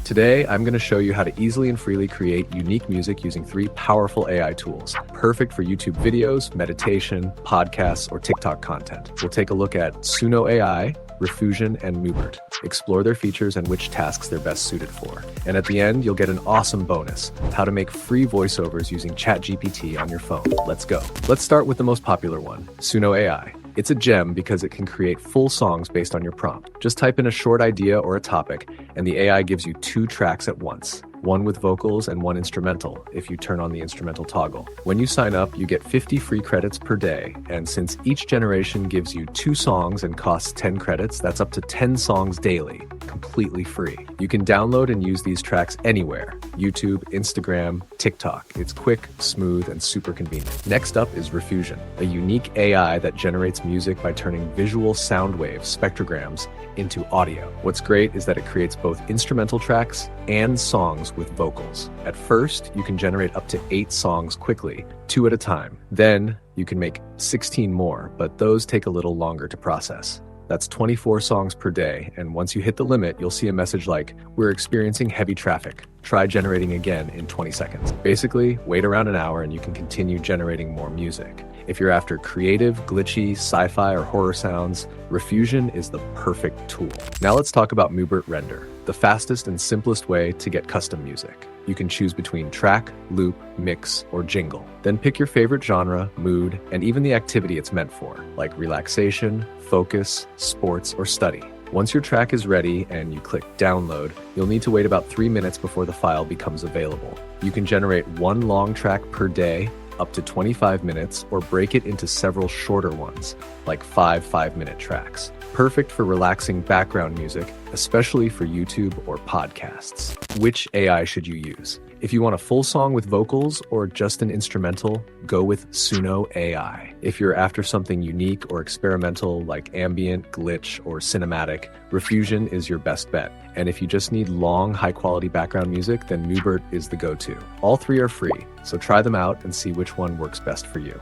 Today, I'm going to show you how to easily and freely create unique music using 3 powerful AI tools, perfect for YouTube videos, meditation, podcasts, or TikTok content. We'll take a look at Suno AI, Riffusion, and Mubert. Explore their features and which tasks they're best suited for. And at the end, you'll get an awesome bonus, how to make free voiceovers using ChatGPT on your phone. Let's go. Let's start with the most popular one, Suno AI. It's a gem because it can create full songs based on your prompt. Just type in a short idea or a topic, and the AI gives you 2 tracks at once. One with vocals and one instrumental, if you turn on the instrumental toggle. When you sign up, you get 50 free credits per day, and since each generation gives you 2 songs and costs 10 credits, that's up to 10 songs daily, completely free. You can download and use these tracks anywhere: YouTube, Instagram, TikTok. It's quick, smooth, and super convenient. Next up is Riffusion, a unique AI that generates music by turning visual sound waves, spectrograms, into audio. What's great is that it creates both instrumental tracks and songs with vocals. At first, you can generate up to 8 songs quickly, 2 at a time. Then you can make 16 more, but those take a little longer to process. That's 24 songs per day, and once you hit the limit, you'll see a message like, "We're experiencing heavy traffic. Try generating again in 20 seconds. Basically, wait around an hour and you can continue generating more music. If you're after creative, glitchy, sci-fi, or horror sounds, Riffusion is the perfect tool. Now let's talk about Mubert Render, the fastest and simplest way to get custom music. You can choose between track, loop, mix, or jingle. Then pick your favorite genre, mood, and even the activity it's meant for, like relaxation, focus, sports, or study. Once your track is ready and you click download, you'll need to wait about 3 minutes before the file becomes available. You can generate 1 long track per day, up to 25 minutes, or break it into several shorter ones, like 5 5-minute tracks. Perfect for relaxing background music, especially for YouTube or podcasts. Which AI should you use? If you want a full song with vocals or just an instrumental, go with Suno AI. If you're after something unique or experimental like ambient, glitch, or cinematic, Riffusion is your best bet. And if you just need long, high-quality background music, then Mubert is the go-to. All 3 are free, so try them out and see which one works best for you.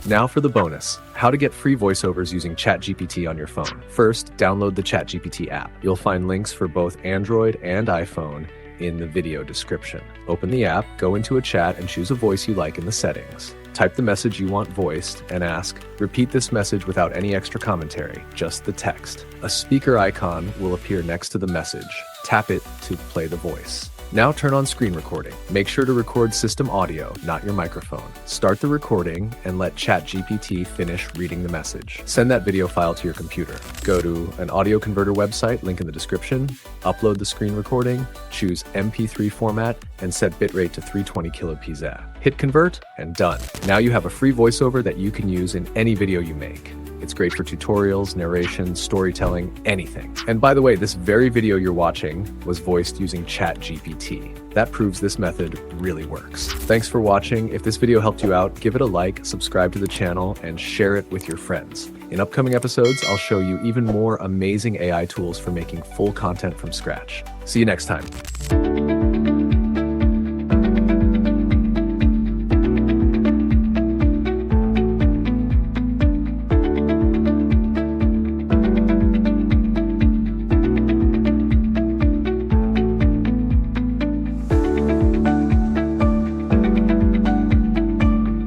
Now for the bonus, how to get free voiceovers using ChatGPT on your phone. First, download the ChatGPT app. You'll find links for both Android and iPhone in the video description. Open the app, go into a chat, and choose a voice you like in the settings. Type the message you want voiced and ask, "Repeat this message without any extra commentary, just the text." A speaker icon will appear next to the message. Tap it to play the voice. Now turn on screen recording. Make sure to record system audio, not your microphone. Start the recording and let ChatGPT finish reading the message. Send that video file to your computer. Go to an audio converter website, link in the description, upload the screen recording, choose MP3 format, and set bitrate to 320 kbps. Hit convert, and done. Now you have a free voiceover that you can use in any video you make. It's great for tutorials, narration, storytelling, anything. And by the way, this very video you're watching was voiced using ChatGPT. That proves this method really works. Thanks for watching. If this video helped you out, give it a like, subscribe to the channel, and share it with your friends. In upcoming episodes, I'll show you even more amazing AI tools for making full content from scratch. See you next time.